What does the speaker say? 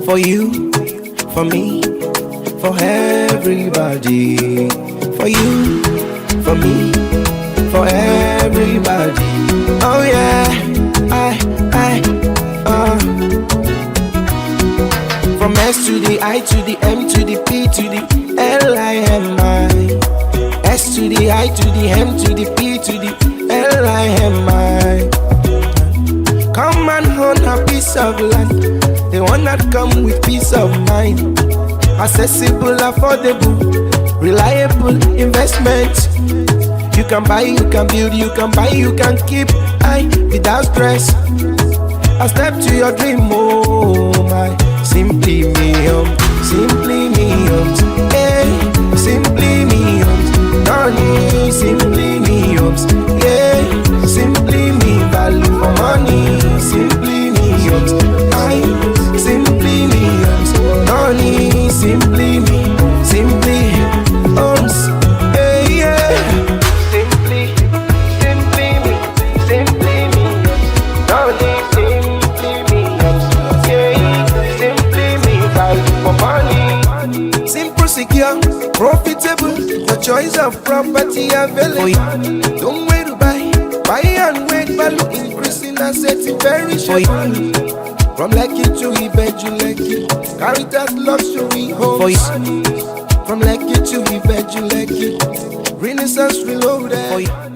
For you, for me, for everybody. For you, for me, for everybody. Oh yeah, From S to the I to the M to the P to the L-I-M-I. S to the I to the M to the P to the L-I-M-I. Come and own a piece of land, the one that come with peace of mind. Accessible, affordable, reliable investment. You can buy, you can build, you can buy, you can keep. Without stress. A step to your dream, oh my. Simply me, simply me, hey, simply me, money, simply me, yeah, simply me, value for money, simply me, simply me, money, simply me, simply, hey, yeah, simply me, simply me, money, simply me, for money. Simple, secure, profitable. The choice of property available. Don't wait to buy and wait. Value increasing assets in very short. From Lekki to Lekki, carry that luxury homes. From Lekki to Lekki, Renaissance reloaded.